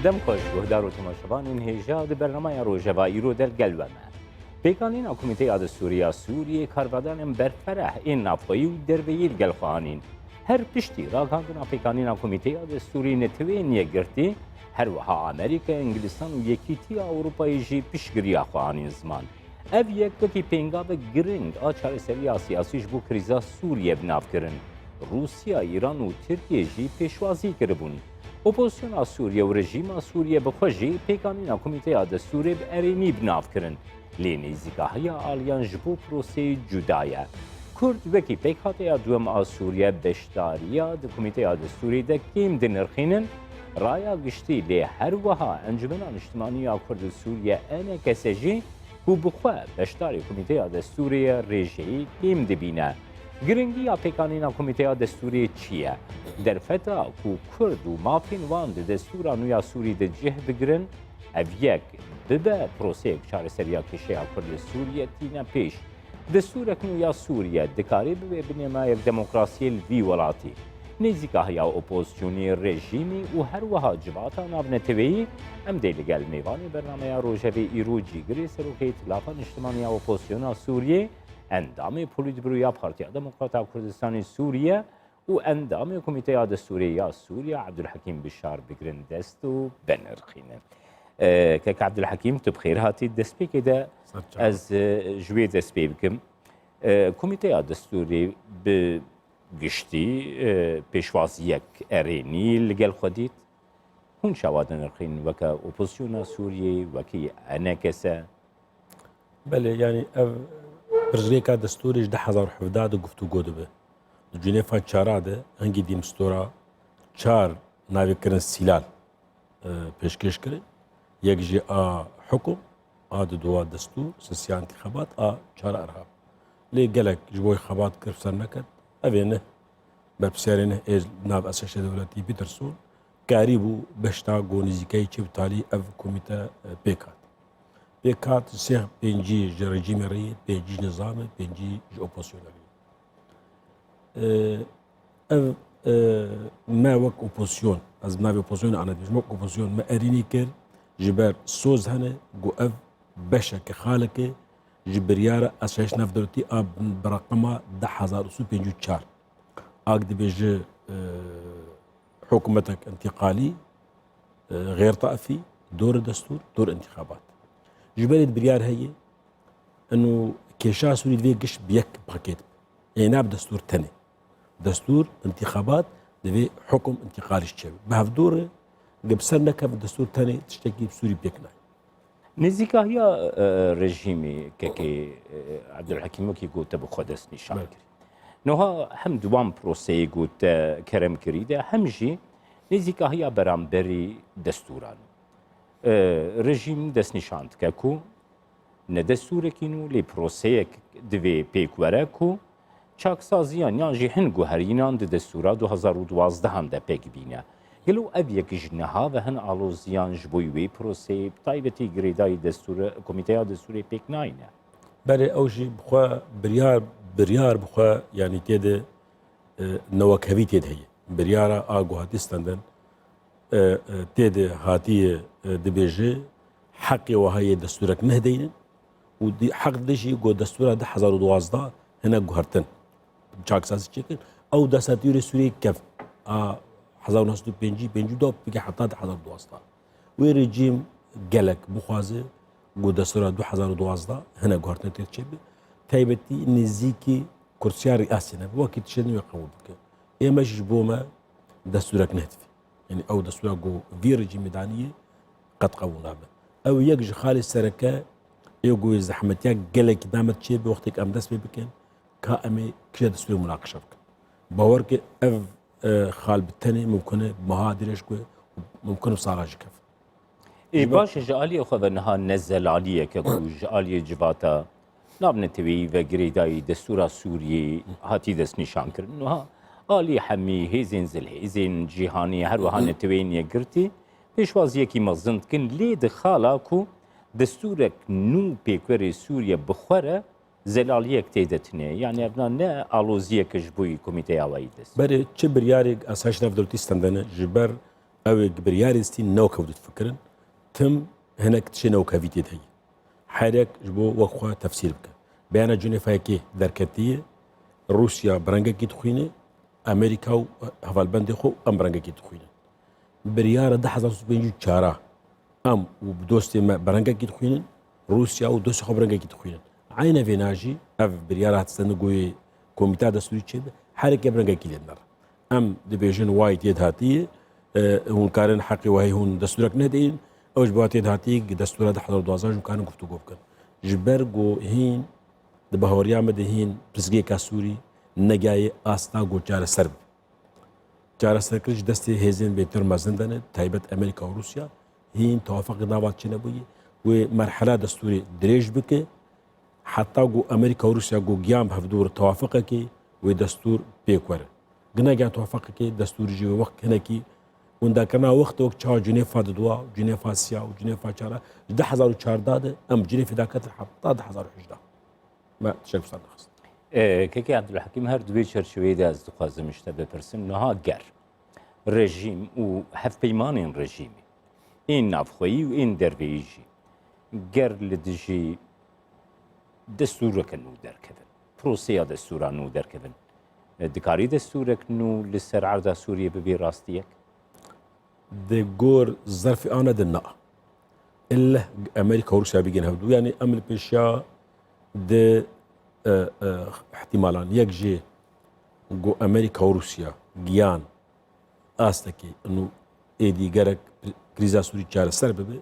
دم خوش گهدار و تماشاوان هێژا بەرنمەیە ڕۆژەڤ ئیرۆ دەرگەلوەمە. پێکانین کۆمیتەی ئادەستوریە سووریە کاربادانم بەرفەرەح ئین نافخۆیی و دەربەیی گەلخواانین. هەر پشتی ڕاگەاندنا پێکانینا کۆمیتەی ئادەستوری نەتوێن یەکگرتی هەروەها ئەمریکا ئینگلیستان و یەکیتی ئەوروپاییژی پشتگیریە خواهانین زمان. ئەv یەکوەکی پێنگابە گرنگ ئا چارەسەرییا سیاسیش بۆ کریزا سووریە بنافکردن. رووسیا، ئیران و تورکیەژی پێشوازی کردبوون. ئۆپۆزیسیۆنا سووریە و رژیما سووریە بخۆژی پێکانینا کۆمیتەیا دەستوورێ ئەرێنی بنافکردن. لێ نێزیکە هەیە ئالیان ji بۆ پرۆسەی جودایە. کورد وەکی پێک هاتەیە دووەم ئا سووریە بەشداریە کۆمیتەیا دەستووری دەکیم دنرخینن ڕایا گشتی لێ هەروەها ئەنجومەنا نیشتیمانییا کورد و سووریە ئەنە کەسەژی و بخوا بەشداری کۆمیتەیا دەستوریە ڕێژەیی کیم دبینە. گرنگی یا پێکانینا کۆمیتەیا دەستوری چییە؟ دەرفەتە و کورد و مافین وان دەستورا نویا سووری دەجێه بگرن ئەv یەک ببە پرۆسەیەک چارەسەریا کێشەیە کورد سووریە تینە پێش. دەستورێک نویا سووریە دەکاری ببێ بنێمایەک دەموکراسی وی وڵاتی. نێزیکە هەیە ئۆپۆزیسیۆنی ڕێژیمی و هەروەها جباتە ناونەتەوەیی ئەم دەی لەگەل میوانی بەرنمەیە ڕۆژەوێ ئیرۆجی گرێ سەرۆکەی تلافە نیشتیمانیا ئۆپۆزیسیۆنا سووریە ئەندامی پۆلیتبرویا پارتیا دموکراتا کوردستانی سووریە و ئەندامی کۆمیتەیا دەستوریە سووریە عەبدولحەکیم بشار بگرن دەست و بەنرخینن. کەک عەبدولحەکیم تو بخێر هاتی دەست پێکێدا ئەز ژوێ دەست پێ بکەم. کۆمیتەیا دەستوری گشتی پێشوازیەک ئەرێنی لەگەڵ خودیت هون شاوا دەنرخین وەکە ئۆپۆزیسیۆنا سووریە وەکی ئەنە کەسە. بەێ ینی ئەv پرژرێکا دەستوریش 2017 گفتوگۆ دەبێ جنێفان چارادە هەنگی دیمستۆرا چار ناوێکردن سیلال پێشکەش کرد یەک ژێ ئا حکم ئا دووە دەستور سسیان انتخابات ئا چار ئەرها لێ gelek ji bo xebat kir ser neket evê ne berpisyarê ne êz nav eseşa dewletî Peterson karî bû beşta gonîzîkeyê çêvtalî ev komîte pêk hat. Pêk hat sêh pêncî ji rejîmê reyê, pêncî ji nizamê, pêncî ji opozisyonelî. Ev me wek opozisyon ez navê opozisyonê anedîm wek opozisyon me erînî kir ji ber soz hene got ev beşeke xalekê ji biryara eşeş navdewletî a bi reqema 10,354 ak dibe ji hikûmetek intîqalî غêr taifî dor destûr dor intîxabat. Ji berê biryar heye enu kêşa Sûrî divê giş bi yek pakêt ê nav destûr tenê. Destûr intîxabat divê hikûm intîqalî çêbe. Bi hevdorê bi ser neke destûr tenê tiştekî Sûrî pêk nayê. نزیکا هیا رژیمی که عبدالحکیم وکی گوته بخوا دست نیشان کرد. نوها هم دوام پروسه گوته کرم کریده هم جی نزیکا هیا برانبری دستوران. رژیم دست نیشاند که کو نه دستوره کینو لی پروسه دوی پیکوره کو چاکسازیان یا جی هنگو هرینان ده دستورا 2012 هم ده پیک بینه. گلو ئەv یەکیش نەها بە هەن ئالۆزیان ji بۆی wê پرۆسەی تایبەتی گرێدایی دەستورە کۆمیتەیا دەستوری پێک ناینە. Berê ew jî bixwe biryar bixwe yanî têde newekevî têd heye. Biryara a guhatî stendin têde hatiye dibêje heqê we heye destûrek nehdeynin û heq de jî got destûra 2012 hinek guhertin çaksazî çêkin ew desatûrê Sûriyê kev a 1955 بگه حتی 2012 وی رژیم gelek bixwaze got destûra 2012 hinek guhertin têd çêbe taybetî nêzîkî kursiya rîasî nebe wekî tiştê wê qebûl bike. Ême ji bo me destûrek nehdivî. Yani ew destûra got vî rejîmê daniyê qet qebûl nabe. Ew yek ji xalê sereke ê got zehmetiya gelekî damet çêbe wextê em dest pê bikin ka em ê kişa destûrê münaqişe bikin. Bawer ke ev خال بالتاني ممكن مهادرش ممكن بصاراج كف. إيه باش جالية خذناها نزل عليه كقول جالية جباتا نابن تبي وجريداي دستورة سورية هاتي دس نشان كرنوها آلي حمي هزين زل هزين جهاني هر وهان تبين يجرتي بيشوازية كي مزنت كن ليه دخالا كو دستورك نو بيكوري سوريا بخورة زلالیک تیدتنه یعنی ابنا نه آلوزیه کش بوی کمیته آوایی دست. بله چه بریاری اساس نفدرتی استندنه جبر او بريار ستين نو كود تفكرن تم هناك تشي نو كافيتي هي حرك جبو وخوا تفسير بك بيانا جنيفا كي دركتيه روسيا برانجا كي تخوينه امريكا و هفالبند خو ام برانجا كي تخوينه بريار ده حزر بينجو چارا ام وبدوستي ما برانجا كي تخوينه روسيا و دوست خو برانجا كي تخوينه عين فيناجي اف بريار هتستنقوي كوميتا دستوري تشد حركه برانجا كي لنر ام ديفيجن وايت يدهاتي هون كارن حقي وهي هون دستورك ندين اوج بواتي دهاتي دستور ده حضر دوازاج كانوا گفتگو بكن جبرگو هين د بهوریا مده هين پرسگی کاسوری نگای آستا گو چار سرب چار سرکش دستی هزین بهتر مزندنه تایبت امریکا و روسیا هين توافق دعوات چنه بوی و مرحله دستوري دريج بك حتى جو امريكا وروسيا جو قيام بهدور توافق كي ودستور بيكور قنا جا توافق كي دستور جي وقت هناكي وندا كنا وقت تشا جنيفا دوا جنيفا سيا وجنيفا شارع 10014 ام جنيفا داكت حتى 10018 ما تشرف صار خص كيكي عبد الحكيم هر دوی چرچوی از دخوازم اشته بپرسم نها گر رژیم و هف پیمانین رژیمی این نافخویی و این درویجی گر لدجی دستورك نو دركبن بروسيا دستورا نو دركبن دكاري دستورك نو لسر عرض سوريا ببي راستيك دي جور ظرف انا دنا الا امريكا وروسيا بيجين هبدو يعني امل بيشا دي احتمالان يكجي جو امريكا وروسيا جيان استكي انه ايدي جرك كريزا سوري تشار سربه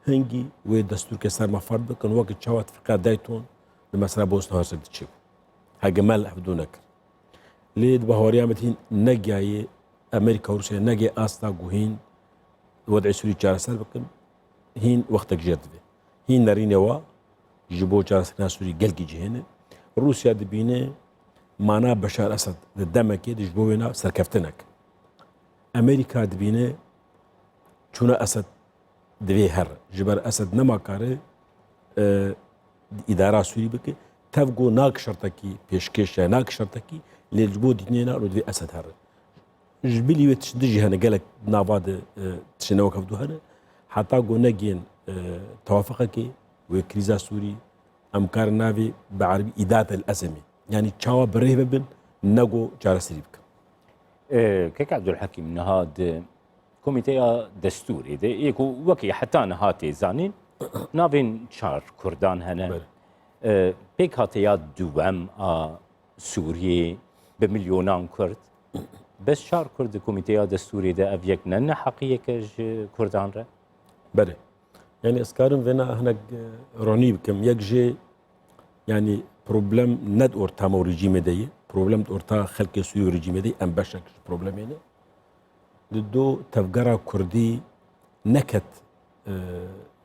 هنگی و دستور که سر مفرد بکن وقت چوات فقط دایتون لمسنا بوسنا هرسك تشيب هجمال بدونك ليد بهوريا متين نجاي امريكا وروسيا نجي استا جوهين وضع سوري تشار سر بكن هين وقتك جدبه هين نارينوا جبو تشار سوري جلجي جهنه روسيا دبينه معنا بشار اسد دمك جبونا سركفتنك امريكا دبينه چونه اسد دوی هر جبر اسد نما کاره اداره سوری بکه تفگو ناک شرطکی پیشکش ناک شرطکی لجبو دینینا رو دوی اسد هر جبلی و تشدجی هنه گلک نواد تشنو کفدو هنه حتی گو نگین توافقه که و کریزا سوری امکار ناوی بعربی اداره الازمه يعني تشاوا بريه ببن نجو جارة سريبك كيك عبد الحكيم نهاد كوميتي دستوري ده يكو وكي حتى نهاتي زانين نافين شار كردان هنا بيك هاتيات دوام سوريا بمليونان كرد بس شار كرد كوميتي دستوري ده افيك نن حقيقة كردان را بله يعني اسكارم فينا هناك روني بكم يكجي يعني بروبلم ند اورتا مو رجيم دي بروبلم اورتا خلق سوري رجيم دي ام بشك بروبلم هنا دو تفجرة كردي نكت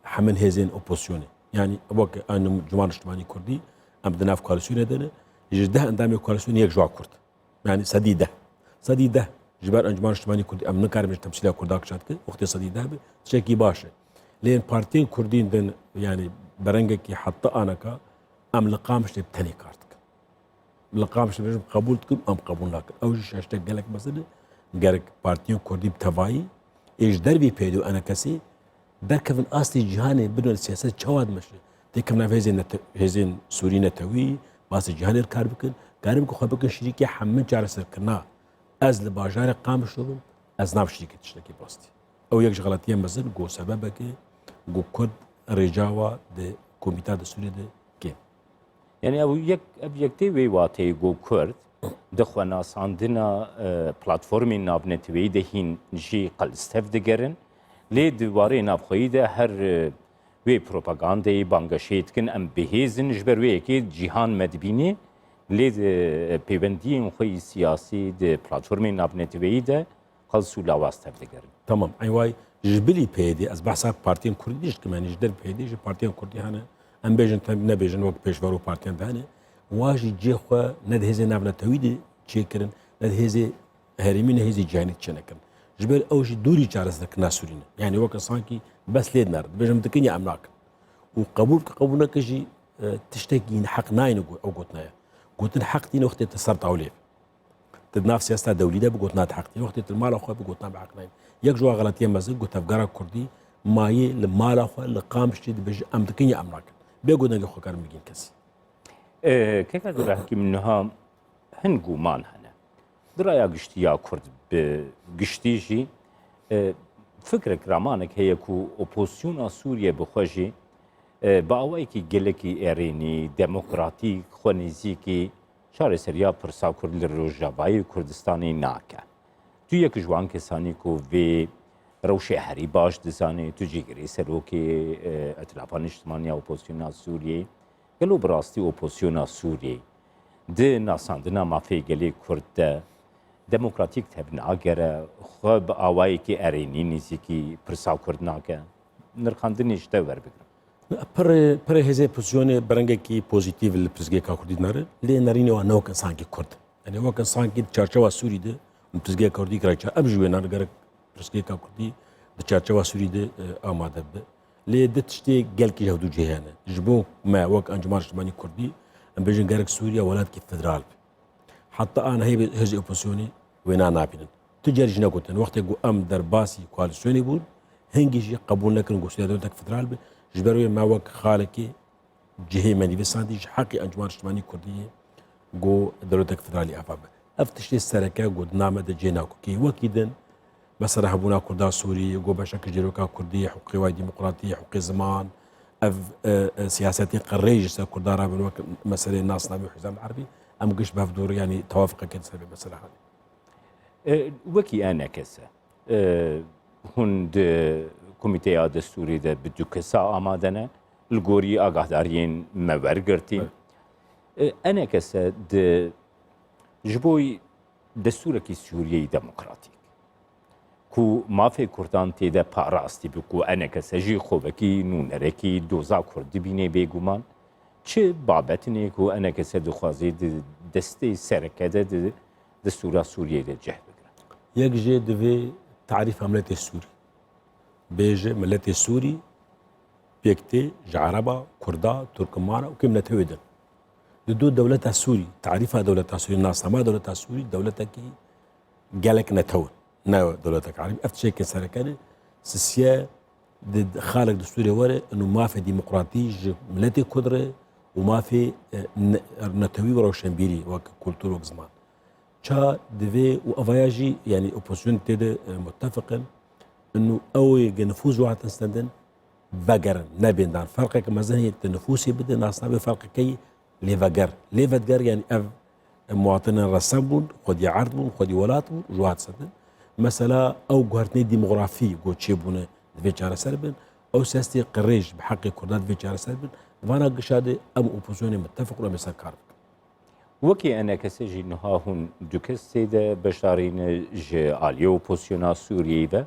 حمل هزين اوبوزيوني يعني وقت انا جماعه اجتماعي كردي ام بدنا في كواليسيون دنا جده اندامي كواليسيون يك جوا كرد يعني سديده جبار انجمان اجتماعي كردي ام نكار مش تمثيليه كرداك شاتك وقت سديده تشكي باشا لين بارتين كردين دن يعني برنجك حتى انك ام لقامش تبتني كارتك لقامش قبولتكم ام قبول لك او شاشتك قالك مثلا گرک پارتیون کردی بتوایی ایش دربی پیدو انا کسی در کفن اصلی جهانی بدون سیاست چواد مشه دیکم نف هزین سوری نتوی باس جهانی کار بکن کارم که خواب بکن شریکی همه جار سر کنا از لباجار قام شدم از ناف شریکی تشتکی باستی او یک غلطیه مثلا گو سببه که گو کرد رجاوا ده کمیته ده سوری ده که يعني او يكتي وي واتي جو كرد دخوانا ساندنا بلاتفورمي نابنتوي دهين جي قلستف دگرن لي دواري نابخوي ده هر وي بروباغاندي بانگشيتكن ام بهيزن جبر وي كي جيهان مدبيني لي بيبندين خوي سياسي ده بلاتفورمي نابنتوي ده قلسو لاواستف دگرن تمام ايواي جبلي بيدي از بحثا بارتين كرديش كمان جدر بيدي جي بارتين كردي هانا ام بيجن تم نبيجن وقت بيشورو بارتين دهانه واجي جيخوا ند هزي نابنا تويدي تشيكرن ند هزي هرمين هزي جاني تشنكن جبل اوجي دوري جارسك ناسورين يعني وقت سانكي بس ليد نار بيجم تكني املاك وقبولك كجي تشتكي حق ناين او قلتنا قلت الحق دين وقت تصرت عليه تناف سياسة دولية بقوتنا حقتي وقت المال أخوة بقوتنا بعقلين يك جوا غلطية مزق قلت أفكار كردي ماي المال أخوة اللي قام شديد بج أمريكية أملاك بيقولنا اللي أخوة كان مجين كسي كيف أقول حكي منها هنقو مان هنا درايا قشتيا كرد بقشتيجي فكرك رامانك هي كو أوبوسيونا سوريا بخوجي باوایکی گلکی ایرانی دموکراتیک خونیزیکی شار سریا پرسا کرد لروجاوای کردستانی ناکه تو یک جوان کسانی کو وی روشه هری باش دزانه تو جیگری سروکی ائتلافان اجتماعی اپوزیسیون سوریه گلو براستی اپوزیسیون سوریه ده ناساندنا مافی گلی کرد دموکراتیک تبن اگر خب آوایکی ایرانی نیزیکی پرسا کرد ناکه نرخاندنیش ده ور بگرم پر هزه پوزیشن برنگه کی پوزیتیو لپرزگی کا کردی نره لی نرینه و نوک انسان کی کرد یعنی وک انسان کی چارچوبه سوری ده پرزگی کردی کرایچا اب جوینا نگر پرزگی کا کردی د چارچوبه سوری ده آماده به لی دتشتی گل کی هدو جهانه جبو ما وک انجمار اجتماعی کردی ام بيجن جارك سوريا ولاد كي فدرال حتى انا هي هزي اوبوزيوني وينا نابين تجاري جنا كنت وقت جو ام درباسي كواليسيوني بود هنجي قبول لكن جو سوريا دولتك فدرال جبروي ما وك خالكي جهه مني بسانديش حقي انجمار اجتماعي كرديه جو دولتك فدرالي افاب افتشتي السركه جو نامه جيناكو كي وكيدن بس رهبونا كردا سوري جو بشكل جيروكا كرديه حقوقي وديمقراطيه حقوقي زمان اف سياساتي قريج كردا راه من وقت مساله الناس نامي حزام العربي ام قش بفدور يعني توافق كده سبب المساله هذه وكي انا كسا هند کمیته دستوری ده بدو کسا آمادنه الگوری آگاهدارین مورگرتی انا کسا ده جبوی دستور کی سوریه دموکراتیک کو مافی کردان تیده پاراستی بکو انا کسا جی خوبکی نونرکی دوزا کردی بینه بگومان چه بابتنه کو انا کسا دخوازی دسته سرکده ده دستور سوریه ده جه بگرن یک جه دوی تعریف عملت السوري بيجي ملت السوري بيكتي جعربة كردا تركمان وكم نتويدن دو دولتها السوري تعريفها دولتها السوري الناس ما دولتها السوري دولتك قالك نتون ناو دولتك عربي افتشي كسر كان سياسة خالق دستوري ورا انه ما في ديمقراطية ملتي قدرة وما في نتوي وروشنبيري وكولتور وزمان شا دفي وافياجي يعني اوبوزيون تيدا متفقا انه اوي نفوذ واحد تستندن فاجر نبين دان فرقك مثلا هي النفوس يبدا ناس نبي فرق كي ليفاجر يعني اف مواطنين رسمون خد يعرضون خد يولاتون جوات سدن مثلا او جهرتني ديموغرافي جو تشيبونه في جار سربن او سياستي قريج بحق كردات في جار سربن وانا قشاده ام اوبوزيون متفق ولا مسكر وكي انا كسجي انها هون دوكس سيده بشارين ج اليو بوزيشنا سوريا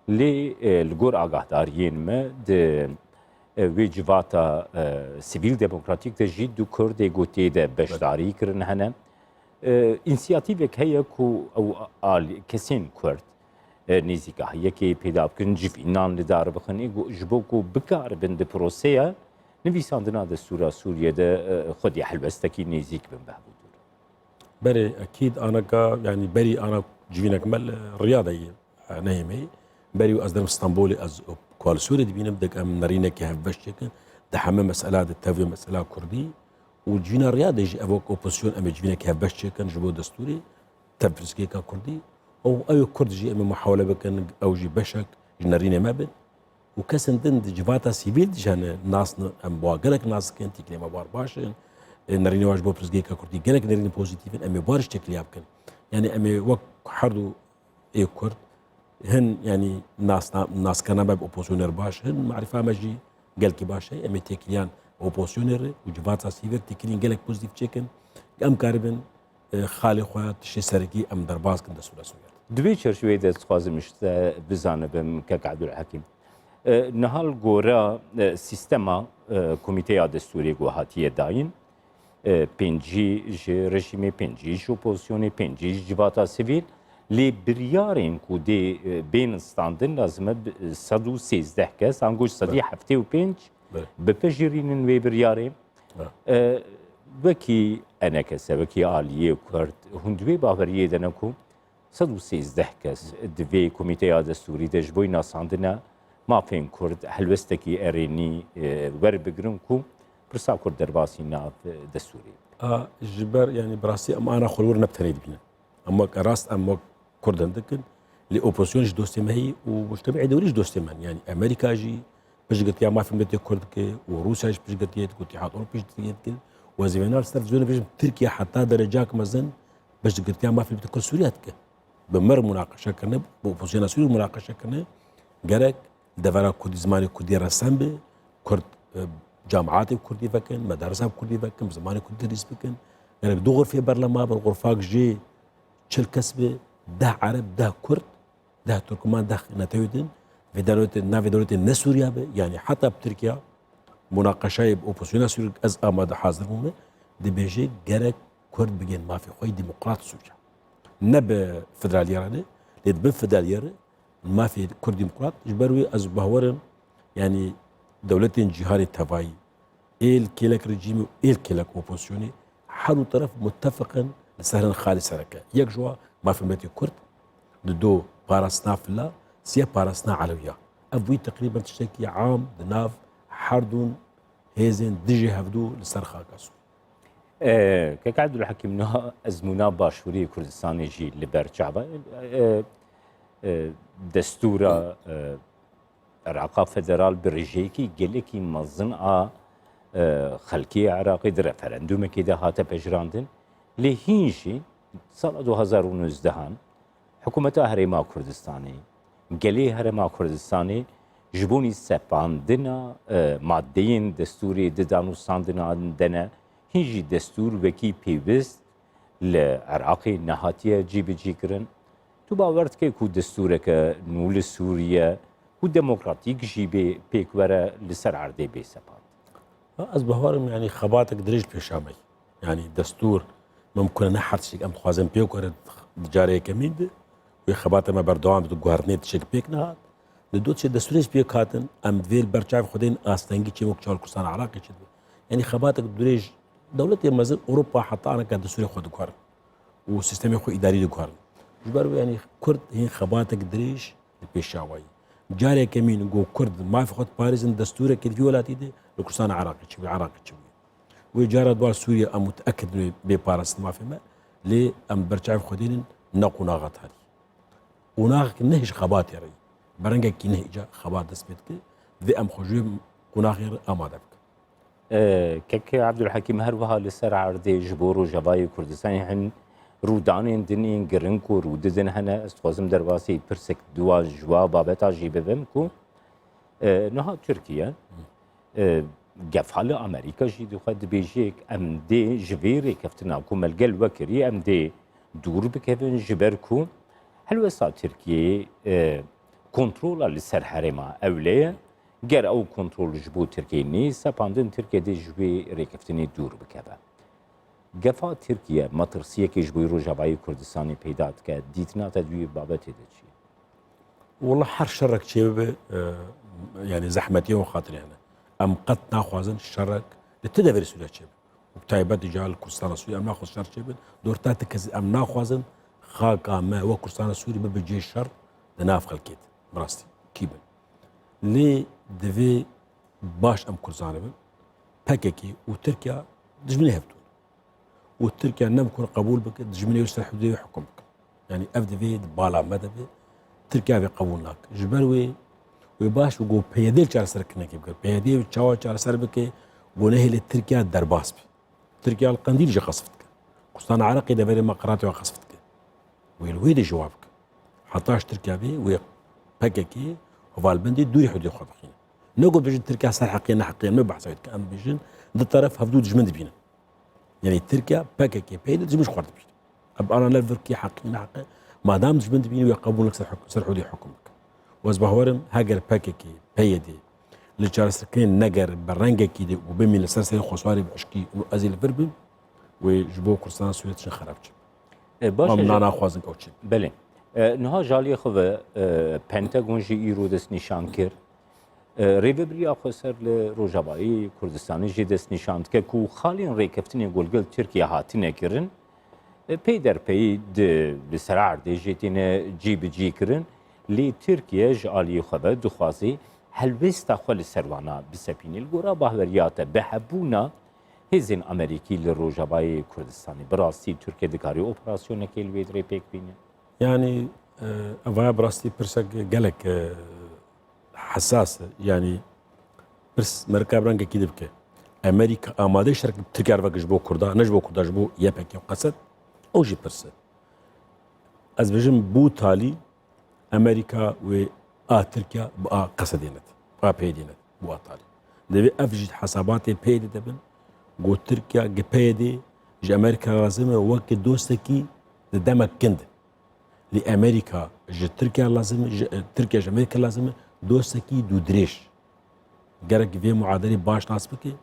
لي الجور آگاهدارین ما د ویجواتا سیویل دموکراتیک د جید دو کرد گوتی د بشداری کرن هنه انسیاتیوک هیا کو او کسین کرد نزیکا هیا که پیدا بکن جفینان لدار بخنی جبو کو بکار بند پروسیا نویساندنا د سورا سوریه د خودی حلبستکی نزیک بن بهبودور بري اكيد انا يعني بري انا جينا كمل رياضيه نايمي بري وازدم اسطنبولي از كوال سوري دي بنبدا من نارينا كي هفش كن ده حمام مساله التوي مساله كردي وجينا رياضه يجي افوك اوبوزيسيون ام جينا كي هفش كن جبو دستوري تفرسكي كردي او اي كرد جي ام محاوله بكن او جي بشك نارينا ما بن وكسن دند جباتا سيفيل جان ناس ام بواقلك ناس كنت كلمه بار باشن نارينا واجبو برسكي كردي قالك نارينا بوزيتيف ام بارش تكلي يابكن يعني ام وك حردو اي كرد هن يعني ناس كان باب اوبوزيونير باش هن معرفه ماجي قال كي باش ام تكليان اوبوزيونير وجباتا سيفيل تكلين قالك بوزيتيف تشيكن ام كاربن خالي خوات شي سرقي ام درباز كن دسولا سويات دوی چرشوی دست خوازمش بزانه بم که عبدالحکیم نهال گورا سیستما کمیته دستوری گوهاتی داین پنجی رژیم پنجی اپوزیسیون پنجی جواتا سیویل لی بریارین کو دی بین استاندن لازمه 113 کس انگوش 175 بپجرینن وی بریارین وەکی ئەنەکەسە وەکی ئالیە کورد هەندوێ باوەریە دەنەکو 113 کەس divê komîteya destûrî de ji bo nasandina mafên Kurd helwestekî erênî werbigirin ku pirsa Kurd derbasî nav destûrî. ji ber yanî birastî em ana xwewir nebtenê dibînin. Em wek rast em wek Kurdan dikin lê opozisyon ji dostê me heye û mujtemê dewrî ji dostê me yani Amerîka jî piştgirtiya mafê milletê Kurd dike û Rûsya jî piştgirtiye dike û Îtîhad Ewropî jî piştgirtiye dike wezîvênar ser zûnê bêjin Tirkiye heta derecak mezin piştgirtiya mafê milletê Kurd Sûriya dike. Bi mir münaqeşekirine bi opozisyona Sûrî münaqeşekirine gerek devera Kurdî zimanê Kurdî resem be Kurd camiatê Kurdî vekin, medaresa Kurdî vekin, zimanê Kurdî dîs bikin. Gerek du xurfê berlema bir xurfak jê 40 kes be 10 Arab, 10 Kurd, 10 Türkmen, 10 Netewîtin ve navê dewletê ne Sûriya be yani heta bi Tirkiya münaqeşayê bi opozisyona Sûrî ez amade hazir bûme dibêje gerek Kurd bigên mafê xwe demokrat Sûriya. Ne bi federaliyane lê bi federaliyane mafê Kurd demokrat ji ber wê ez bawerim yani devletên cîhanê tevayî êl kêlek rejîmî û êl kêlek opozisyonê her û teref mutefeqin li ser hin xalî sereke. Yek ji wa mafê milletê Kurd di do parastina fila siyeh parastina Elewiya. Ev wî teqrîben tiştekî am di nav herdûn hêzên dijî hevdû li ser xaka Sûrî. Kek Abdulhekîm niha ezmûna Başûrî Kurdistanê jî li ber çava destûra Iraqa Federal bi rêjeyekî gelekî mezin a xelkê Iraqê di referandûmekê de hate pejirandin lê hîn jî sala 2019 hikûmeta Herêma Kurdistanê gelê Herêma Kurdistanê ji bonî sepandina maddeyên destûrê di danûstandina dene hîn jî destûr wekî pêwîst li Iraqê nehatiye cîbicî kirin. Tu bawer dike ku destûreke nû li Sûriye û demokratîk jî pêk were li ser erdê bê sepand. Ez bawerim yani xebatek dirêj pêşame yani destûr mimkune ne her tiştek em dixwazin pê were careyeke min be wê xebata me berdewam bi guhertinê tişek pêk nehat li do tişê destûrê jî pêk hatin em divê li ber çavê xwedên astengî çê wek Çawa Kurdistana Iraqê çi dibe yani xebatek dirêj dewletê mezin Ewropa heta aneka destûrê xwe diguherin û sistemê xwe îdarî diguherin. Ji ber wê yani Kurd hên xebatek dirêj li pêşawayî. Careke min got Kurd mafê xwe diparêzin destûrekê di vî welatî de li Kurdistana Iraqê çi wî Iraqê çi wî. Wê cara dwar Sûriye em muteekid bê parastin mafê me lê em berçavê xwe dînin neq û naxa tarî. û naxekî ne ji xebatê re berengekî ne îca xebat dest pê dike vê em xwe ji qûnaxê re amade bikin. Kek Abdulhekîm her wiha li ser erdê ji bo Rojavayê Kurdistanê hin rûdanên dinên giring û rûdidin hene ez dixwazim derbasî pirsek duwa ji wa babeta jî bibim ku niha Tirkiye gefala Amerîka jî dixwe dibêjek em dê ji vê rêkeftina ku melgel wekirî em dê dûr bikevin ji ber ku helwesta Tirkiyeyê kontrola li ser herêma ewleye ger ew kontrol ji bo Tirkiyeyê nê sepandin Tirkiyeyê ji wê rêkeftinê dûr bikeve. Gefa Tirkiye matirsiyekê ji bo Rojavayê Kurdistanê peyda dike dîtina te wî babetê de çi? والله her şerek çê bibe yani zehmetiye û xatirê hene. Em qet naxwazin şerek li ti deverê Sûriya çêbin. û taybet îca li Kurdistana Sûriya em naxwazin şer çêbin. Dorta ti kesî em naxwazin xaka me wek Kurdistana Sûrî bibe cê şer di nav xelkê de. Bi rastî kîbin. Lê divê baş em Kurdistan bibin PKK û Tirkiya dijminê hevdûn. û Tirkiya ne bikune qebûl bike dijminê wê serhûdê wê hikûm bikin. Yani ev divê di bala me de be Tirkiya vê qebûl nake. Ji ber wê wê baş û got peyedêl çareserkirinekê bike. Peyedê çawa çareser bike got nehêlê Tirkiya derbas be. Tirkiya li Qendîl jî qesf dike. Kurdistana Iraqê deverê meqeratê we qesf dike. Wê li wê de jawab bike. Heta ji Tirkiya bê wê PKK hevalbendê dûrî hûdê xwe bixîne. Ne got bêjin Tirkiya ser heqiye ne heqiye me behsa dike em bêjin di teref hevdû dijmin dibînin. Yani Tirkiya PKK peyde dijmin xwar dibîne. Ev ana ne virkî heqî ne heqî madam dijmin dibîne wê qebûl ser hûdê hikûm bike. Ez bawerim heger PKK peyedê li çareserkirinê neger bi rengekî de û bimîn li ser serê xweswarê bi eşkî û ez ê li vir bim wê ji bo Kurdistana Sûriye tişin xerab çi. Em naxwazin ew çi. Belê. Niha jaliyê xwe Pentagon jî îro dest nîşan kir ریوبریا خسر لروجابایی کردستانی جی دست نشاند که کو خالین ریکفتنی گلگل ترکیه هاتینه کرن پی در پی لسرعر دی جیتینه جی بجی کرن لی ترکیه جالی خبر دخوازی هلوستا خل سروانا بسپینی الگورا باهوریات بحبونا هزین امریکی لروجابایی کردستانی براستی ترکیه دکاری اپراسیون کل ویدری پیک بینه يعني أفا براستي برسك قالك حساس يعني برس مركب رنگ كده بك أمريكا آماده شرك تركيا رفقش بو كردا نجبو كردا جبو يبك قصد أو جي برس از بجم بو تالي أمريكا و تركيا بقى قصدينت بقى بيدينت بو تالي دبي أفجد حساباتي بيدي دبن جو تركيا جبيدي جي أمريكا لازمه وقت دوستكي دمك كند لأمريكا جي تركيا لازم تركيا جي أمريكا لازم دوستكي دو دريش جرك في معادلة باش ناس بكي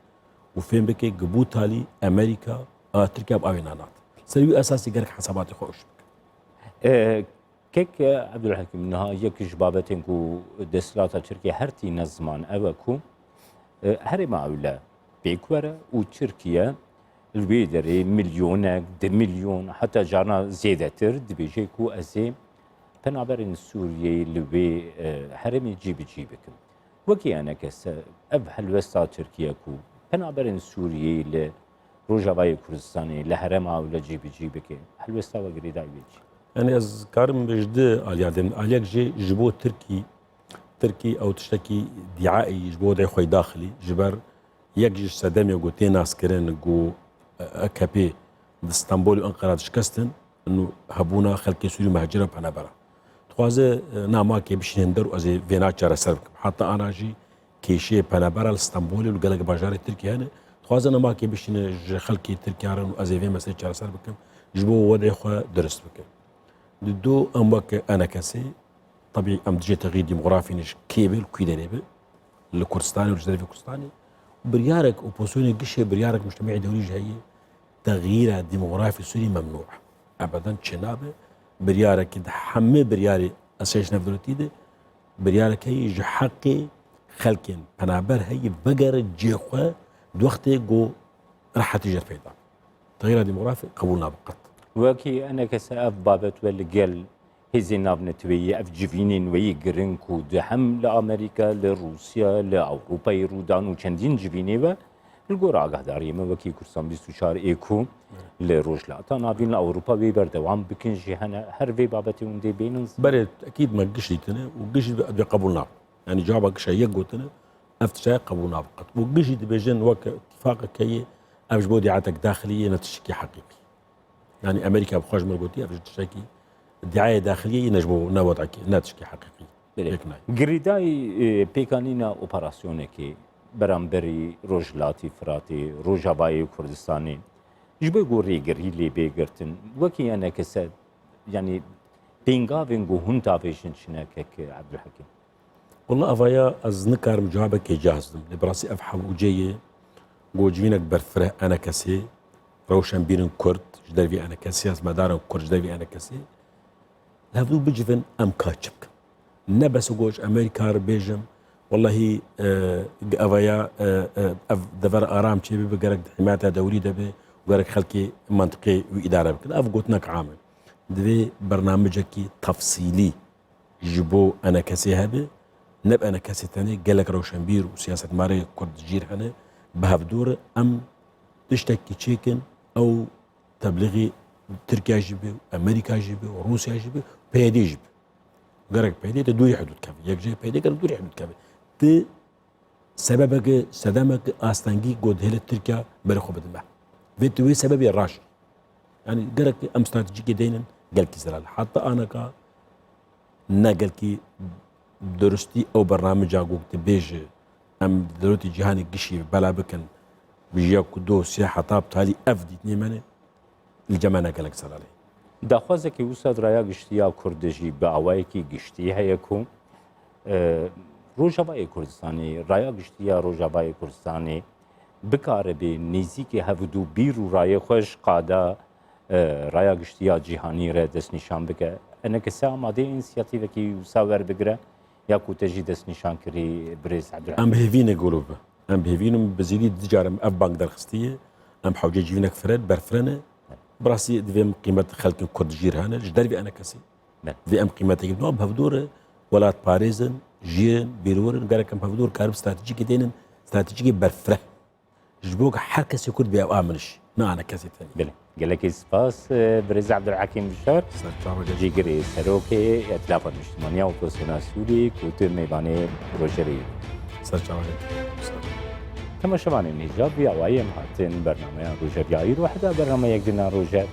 وفين بكي جبو تالي أمريكا تركيا بأوينانات سلوي أساسي جرك حساباتي خوش كيك عبد الحكيم نهاية كجبابتين كو دسلاتا تركيا هرتي نزمان أوكو هري معولا بيكورا وتركيا الويدري مليونك دي مليون حتى جانا زيادتر دبيجيكو أزي بنابرين سوريا لوي هرمي جيبكم وكي أنا كسا أبهل وسطا تركيا كو بنابرين سوريا لروجاواي كردستاني لهرم أو جيبك هل وسطا وقري دايبيج يعني از كارم بجد آليك جي جبو تركي أو تشتكي دعائي جبو دعي خوي داخلي جبر يكجي سدامي وقو تيناس كرين قو أكابي اسطنبول وأنقرة شكستن إنه هبونا خلق سوري مهاجرة بنابرة تخوازه ناما كي بيش نندر وأزي فينا جارة سرب حتى أنا جي كيشي بنابرة الاسطنبولي وقالك باجارة تركيا هنا تخوازه ناما كي بيش خلقي تركيا رن وأزي فين مسألة جارة سرب جبو وضعي خوا درست بكم دو أمك أنا كسي طبيعي أم دجي تغيير ديموغرافي نش كيبل كيدانيبل الكردستاني والجزائري الكردستاني بريارك اوبوزيوني قشي بريارك مجتمعي دولي جاي تغيير الديموغرافي السوري ممنوع ابدا تشنابه بريارك حمي برياري اساس نفدرتي ده بريارك هي جحقي خلكن بنابر هي بقر جيخوا دوختي جو راح تجي فيدا تغيير الديموغرافي قبولنا بقط وكي أنا كسا أف بابت والقل هزي نابنتوي أف جيفينين ويقرنكو دهم لأمريكا لروسيا لأوروبا يرودان وچندين جيفيني و القرى قهداري ما وكي كرسان 24 إيكو لروجلاتا نابين لأوروبا ببردوام بكن جيهانا هر في بابتي وندي بيننز بريت أكيد ما قشي تنا وقشي بقبولنا يعني جوابك قشي يقوتنا أفتشاي قبولنا بقط وقشي بيجن وك اتفاقك هي أفج بودي عاتك داخلية نتشكي حقيقي يعني أمريكا بخوش مرقوتي أفج تشكي دعاية داخلية نجبو نوضعك ناتشكي حقيقي گریدای پیکانینا اپراسیونه که برانبری روجلاتی فراتی روجابای کردستانی جبه گوری گری لی بگرتن وکی انا کسد يعني بينغافين جو هونتا بيشن شناكك عبد الحكيم والله افايا از نكارم جوابك جاهزم لبراسي افحم وجيه جو جوينك برفره انا كسي روشن بيرن كرد جدربي انا كسي از مدارن كرد جدربي انا كسي لافدو بجفن ام كاتشبك نبس جوج امريكا بيجم والله افايا دفر ارام تشي بقرك حمايه دوري دبي وقرك خلكي منطقي واداره بك اف قلتناك عامل دبي برنامجك تفصيلي جبو انا كسي هبه نبقى انا كسي ثاني قالك روشنبير وسياسه ماري كرد جير هنا بهفدور ام تشتكي تشيكن او تبلغي تركيا جيبه وامريكا جيبه وروسيا جيبه بيدي جيبه قالك بيدي تدوري حدود كافي يك جي بيدي تدوري حدود كافي ت سببك صدمك استنجي قد هل تركيا برخو بدمه فيتوي سبب الراش يعني قالك ام استراتيجي دينا قالك زلال حتى انا كا نقلكي درستي او برنامج اقوك تبيج ام دلوتي جهاني قشي بلا بكن بيجاكو دو سياحه طاب تالي افدي نيمانه الجمانه قالك زلال داخوازك وساد رايا قشتيا كردجي باوايكي قشتي هيكو روجابای کردستانی رایا گشتیا روجابای کردستانی بکاره به نزدیک هفدو بیر و رای خوش قادا رایا گشتیا جهانی را دست نشان بکه انا کسا آماده اینسیاتیو کی ساور بگره یا کو تجی دست نشان کری برز عبدالعزیز ام هیوین گلوبه ام هیوینم بزیدی دجارم اب بانک درخستیه ام حوجه جیونك فرد برفرنه براسي ديم قيمه خلق كود جيرهانه جدار في انا كسي في ام قيمتي نو بهدور ولات باريزن جين بيرورن قال لك بهدور كارب استراتيجي دينن استراتيجي برفره جبوك حركه يكون بها امنش ما انا كسي ثاني بله قال لك سپاس برز عبدالحکیم بشار جیگری سروکی ائتلاف المجتمعیه و پرسونا سوری کوتر میبانه روجری تماشاوان النجاب یا وایم هاتن برنامه روجریایی رو حدا برنامه یک دنا روجر